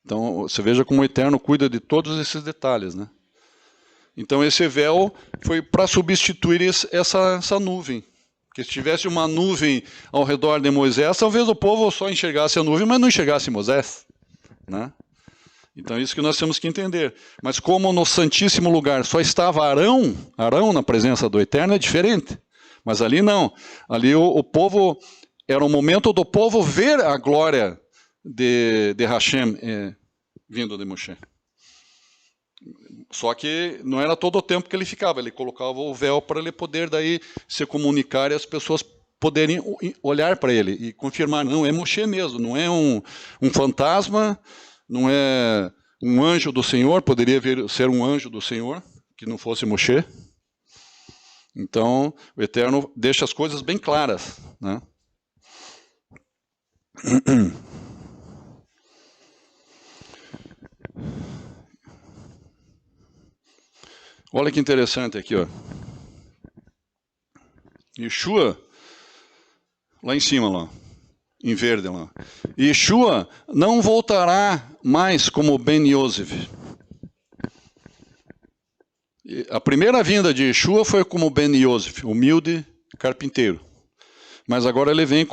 Então, você veja como o Eterno cuida de todos esses detalhes, né? Então, esse véu foi para substituir essa nuvem. Porque se tivesse uma nuvem ao redor de Moisés, talvez o povo só enxergasse a nuvem, mas não enxergasse Moisés, né? Então, é isso que nós temos que entender. Mas como no Santíssimo Lugar só estava Arão na presença do Eterno, é diferente. Mas ali não. Ali o povo... Era o momento do povo ver a glória de Hashem vindo de Moshe. Só que não era todo o tempo que ele ficava, ele colocava o véu para ele poder daí se comunicar e as pessoas poderem olhar para ele e confirmar, não, é Moshe mesmo, não é um fantasma, não é um anjo do Senhor, poderia ser um anjo do Senhor, que não fosse Moshe. Então, o Eterno deixa as coisas bem claras, né? Olha que interessante aqui, ó. Yeshua, lá em cima, lá, em verde, lá. Yeshua não voltará mais como Ben Yosef. A primeira vinda de Yeshua foi como Ben Yosef, humilde carpinteiro. Mas agora ele vem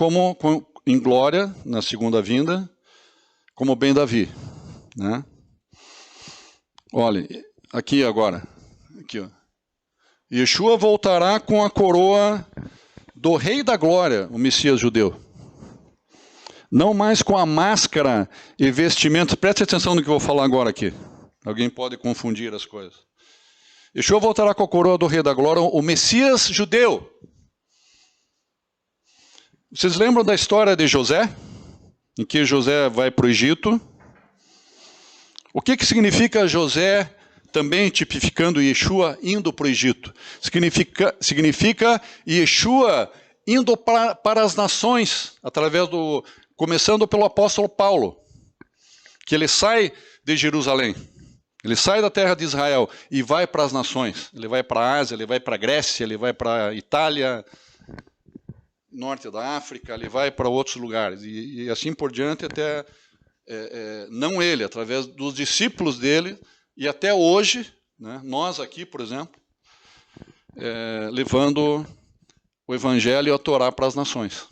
em glória, na segunda vinda, como Ben Davi. Né? Olha, aqui agora. Aqui, ó. Yeshua voltará com a coroa do Rei da Glória, o Messias judeu. Não mais com a máscara e vestimentas. Preste atenção no que eu vou falar agora aqui. Alguém pode confundir as coisas. Yeshua voltará com a coroa do Rei da Glória, o Messias judeu. Vocês lembram da história de José? Em que José vai para o Egito. O que significa José, também tipificando Yeshua, indo para o Egito? Significa Yeshua indo para as nações, começando pelo apóstolo Paulo, que ele sai de Jerusalém, ele sai da terra de Israel e vai para as nações. Ele vai para a Ásia, ele vai para a Grécia, ele vai para a Itália, norte da África, ele vai para outros lugares, e assim por diante, até, não ele, através dos discípulos dele, e até hoje, né, nós aqui, por exemplo, levando o Evangelho e a Torá para as nações.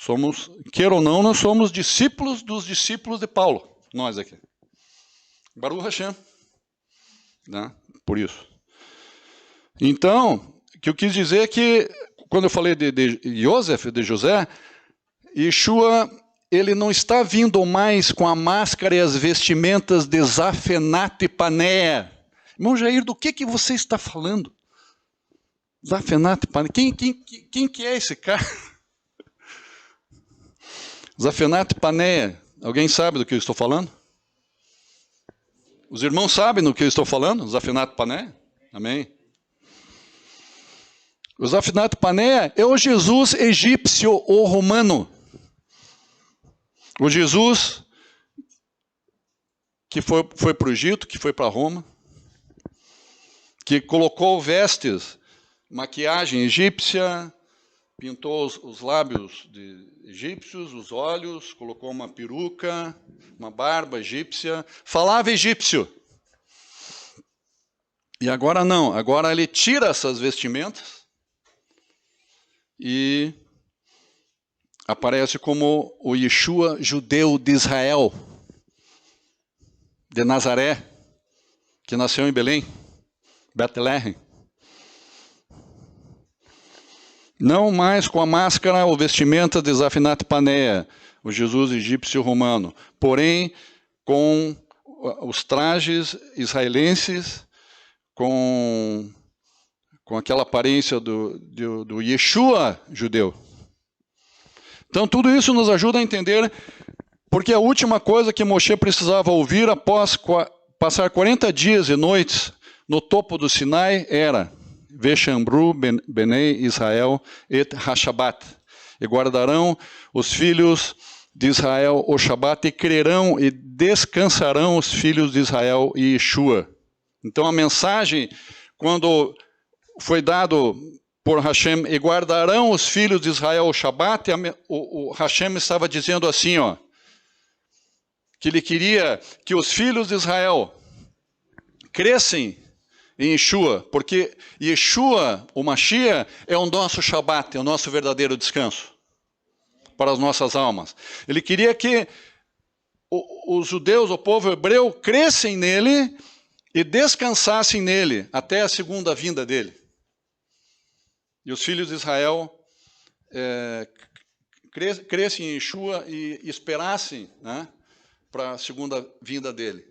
Somos, queira ou não, nós somos discípulos dos discípulos de Paulo, nós aqui. Baruch Hashem. Né? Por isso. Então, o que eu quis dizer é que, quando eu falei de Yosef, de José, Yeshua, ele não está vindo mais com a máscara e as vestimentas de Zafenat Paneah. Irmão Jair, do que você está falando? Zafenat Paneah, quem que é esse cara? Zafenat Paneah, alguém sabe do que eu estou falando? Os irmãos sabem do que eu estou falando? Zafenat Paneah? Amém? O Zafenat Paneah é o Jesus egípcio ou romano. O Jesus que foi para o Egito, que foi para Roma, que colocou vestes, maquiagem egípcia, pintou os lábios egípcios, os olhos, colocou uma peruca, uma barba egípcia, falava egípcio. E agora não, agora ele tira essas vestimentas e aparece como o Yeshua judeu de Israel, de Nazaré, que nasceu em Belém, Betlehem. Não mais com a máscara ou vestimenta de Zafenat Paneah, o Jesus egípcio romano, porém com os trajes israelenses, com aquela aparência do Yeshua judeu. Então tudo isso nos ajuda a entender porque a última coisa que Moshe precisava ouvir após passar 40 dias e noites no topo do Sinai era: Veshambru Benei Israel et Hashabat. E guardarão os filhos de Israel o Shabat, e crerão e descansarão os filhos de Israel e Yeshua. Então a mensagem, quando foi dado por Hashem, e guardarão os filhos de Israel o Shabat, o Hashem estava dizendo assim, ó, que ele queria que os filhos de Israel crescem em Yeshua, porque Yeshua, o Mashiach, é o nosso Shabat, é o nosso verdadeiro descanso para as nossas almas. Ele queria que os judeus, o povo hebreu, crescem nele e descansassem nele até a segunda vinda dele. E os filhos de Israel crescem em Yeshua e esperassem, né, para a segunda vinda dele.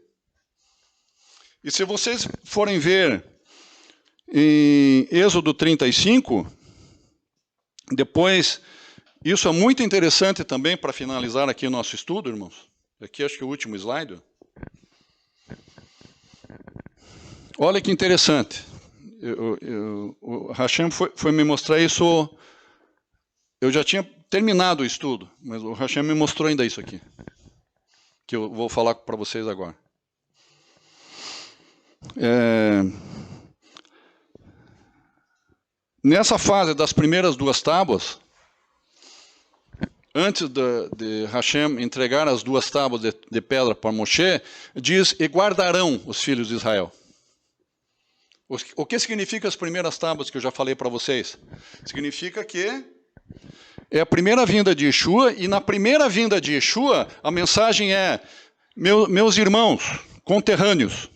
E se vocês forem ver em Êxodo 35, depois, isso é muito interessante também para finalizar aqui o nosso estudo, irmãos. Aqui acho que é o último slide. Olha que interessante. O Hashem foi me mostrar isso. Eu já tinha terminado o estudo, mas o Hashem me mostrou ainda isso aqui, que eu vou falar para vocês agora. Nessa fase das primeiras duas tábuas, antes de Hashem entregar as duas tábuas de pedra para Moshe, diz: e guardarão os filhos de Israel. O que significa as primeiras tábuas que eu já falei para vocês? Significa que é a primeira vinda de Yeshua, e na primeira vinda de Yeshua, a mensagem é: meus irmãos, conterrâneos,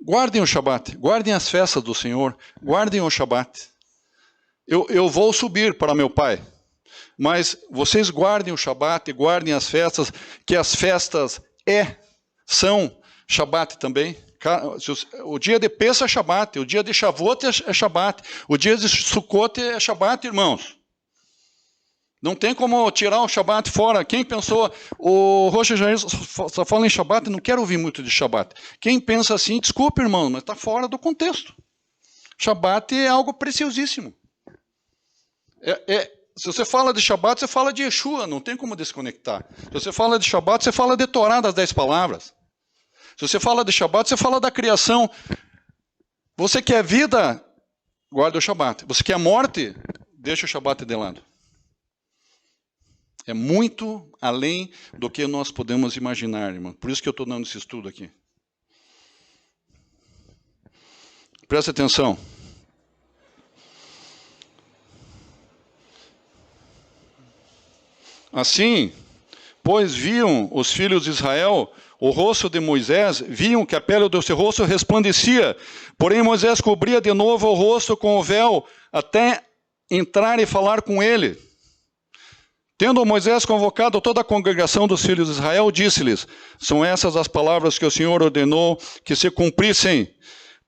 guardem o Shabat, guardem as festas do Senhor, guardem o Shabat. Eu vou subir para meu Pai, mas vocês guardem o Shabat e guardem as festas, que as festas são Shabat também. O dia de Pesach é Shabat, o dia de Shavuot é Shabat, o dia de Sukkot é Shabat, irmãos. Não tem como tirar o Shabat fora. Quem pensou, o Rosh Jair só fala em Shabat, não quero ouvir muito de Shabat. Quem pensa assim, desculpe, irmão, mas está fora do contexto. Shabat é algo preciosíssimo. Se você fala de Shabat, você fala de Yeshua, não tem como desconectar. Se você fala de Shabat, você fala de Torá das 10 palavras. Se você fala de Shabat, você fala da criação. Você quer vida, guarda o Shabat. Você quer morte, deixa o Shabat de lado. É muito além do que nós podemos imaginar, irmão. Por isso que eu estou dando esse estudo aqui. Presta atenção. Assim, pois viam os filhos de Israel o rosto de Moisés, viam que a pele do seu rosto resplandecia. Porém, Moisés cobria de novo o rosto com o véu, até entrar e falar com ele. Tendo Moisés convocado toda a congregação dos filhos de Israel, disse-lhes: são essas as palavras que o Senhor ordenou que se cumprissem.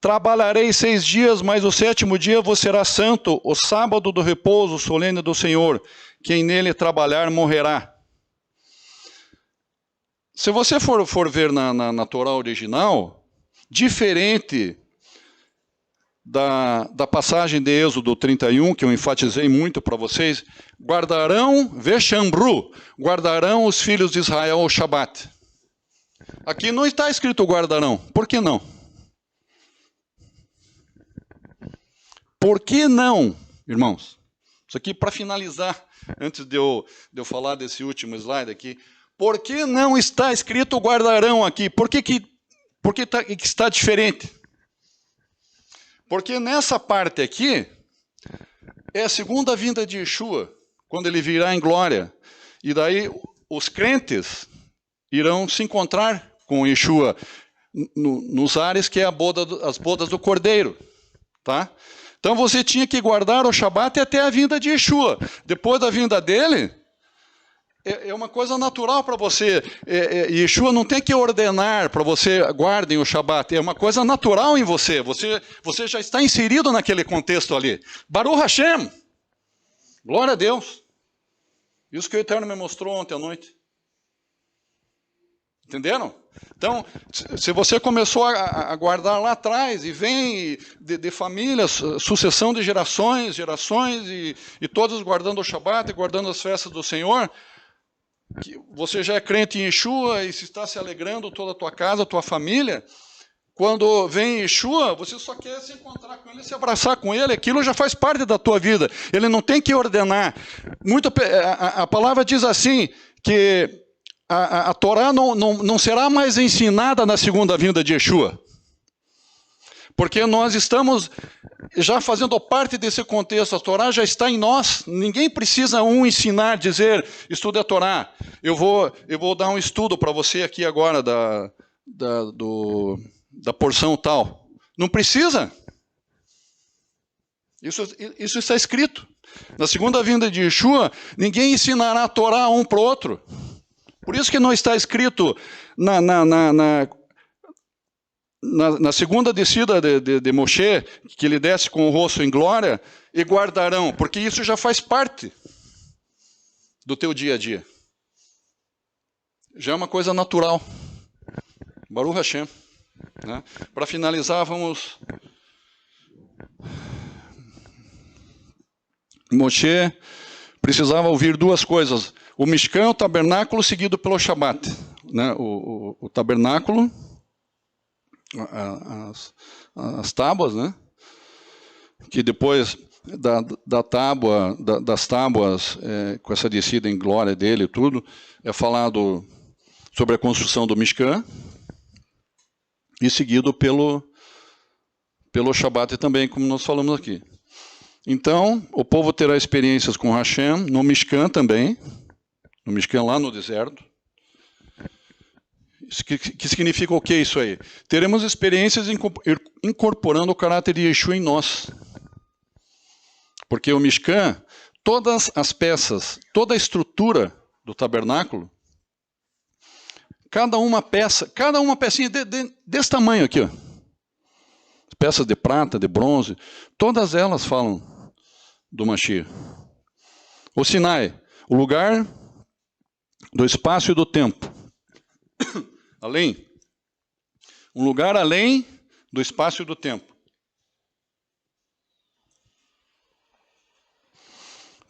Trabalharei 6 dias, mas o 7º dia vos será santo, o sábado do repouso solene do Senhor. Quem nele trabalhar morrerá. Se você for ver na Torá original, diferente da passagem de Êxodo 31, que eu enfatizei muito para vocês, guardarão os filhos de Israel o Shabat. Aqui não está escrito guardarão. Por que não? Por que não, irmãos? Isso aqui para finalizar, antes de eu falar desse último slide aqui. Por que não está escrito guardarão aqui? Por que está diferente? Porque nessa parte aqui, é a segunda vinda de Yeshua, quando ele virá em glória. E daí os crentes irão se encontrar com Yeshua nos ares que é as bodas do Cordeiro. Tá? Então você tinha que guardar o Shabat até a vinda de Yeshua. Depois da vinda dele, é uma coisa natural para você. Yeshua não tem que ordenar para você guardem o Shabat. É uma coisa natural em você. Você já está inserido naquele contexto ali. Baruch Hashem. Glória a Deus. Isso que o Eterno me mostrou ontem à noite. Entenderam? Então, se você começou a guardar lá atrás, e vem de famílias, sucessão de gerações, e todos guardando o Shabat, guardando as festas do Senhor, que você já é crente em Yeshua e se está se alegrando toda a tua casa, a tua família, quando vem Yeshua, você só quer se encontrar com ele, se abraçar com ele, aquilo já faz parte da tua vida. Ele não tem que ordenar. A palavra diz assim, que a Torá não será mais ensinada na segunda vinda de Yeshua. Porque nós estamos já fazendo parte desse contexto. A Torá já está em nós. Ninguém precisa ensinar, dizer, estuda a Torá. Eu vou dar um estudo para você aqui agora da porção tal. Não precisa. Isso está escrito. Na segunda vinda de Yeshua, ninguém ensinará a Torá um para o outro. Por isso que não está escrito na segunda descida de Moshe, que ele desce com o rosto em glória, e guardarão, porque isso já faz parte do teu dia a dia. Já é uma coisa natural. Baruch Hashem. Né? Para finalizar, vamos... Moshe precisava ouvir 2 coisas. O Mishkan, o tabernáculo, seguido pelo Shabat. Né? O tabernáculo, as tábuas, né? Que depois das tábuas, com essa descida em glória dele e tudo, é falado sobre a construção do Mishkan, e seguido pelo pelo Shabat também, como nós falamos aqui. Então, o povo terá experiências com Hashem, no Mishkan também, no Mishkan lá no deserto. Que significa o que isso aí? Teremos experiências incorporando o caráter de Yeshua em nós. Porque o Mishkan, todas as peças, toda a estrutura do tabernáculo, cada uma pecinha desse tamanho aqui, ó. Peças de prata, de bronze, todas elas falam do Mashiach. O Sinai, o lugar do espaço e do tempo. Um lugar além do espaço e do tempo.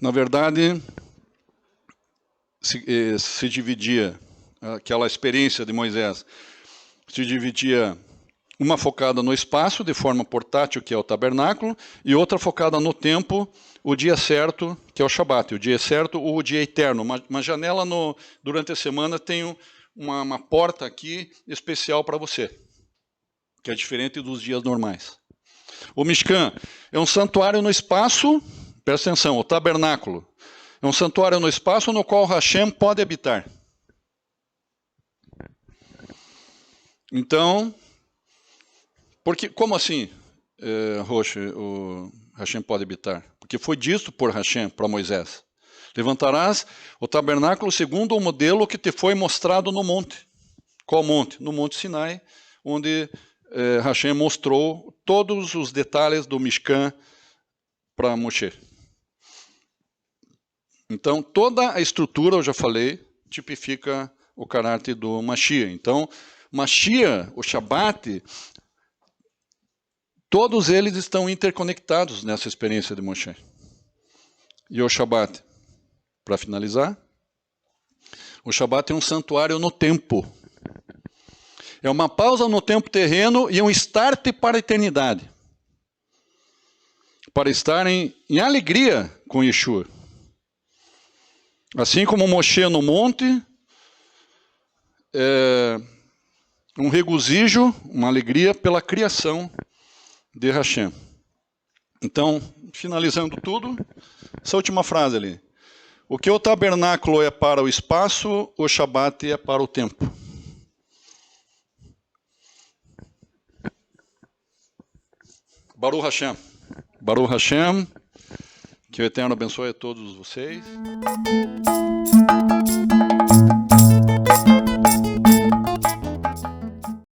Na verdade, se dividia, aquela experiência de Moisés, se dividia uma focada no espaço, de forma portátil, que é o tabernáculo, e outra focada no tempo, o dia certo, que é o Shabat, o dia certo ou o dia eterno. Uma janela durante a semana tem uma porta aqui especial para você, que é diferente dos dias normais. O Mishkan é um santuário no espaço, presta atenção, o tabernáculo é um santuário no espaço no qual Hashem pode habitar. Então, como assim, Roche, o Hashem pode habitar? Porque foi dito por Hashem para Moisés: levantarás o tabernáculo segundo o modelo que te foi mostrado no monte. Qual monte? No Monte Sinai, onde Hashem mostrou todos os detalhes do Mishkan para Moshe. Então, toda a estrutura, eu já falei, tipifica o caráter do Mashiach. Então, Mashiach, o Shabat, todos eles estão interconectados nessa experiência de Moshe. E o Shabat, para finalizar, o Shabat é um santuário no tempo. É uma pausa no tempo terreno e um start para a eternidade. Para estarem em alegria com Yeshua. Assim como Moshe no monte, um regozijo, uma alegria pela criação de Hashem. Então, finalizando tudo, essa última frase ali. O que o tabernáculo é para o espaço, o Shabat é para o tempo. Baruch Hashem. Baruch Hashem. Que o Eterno abençoe a todos vocês.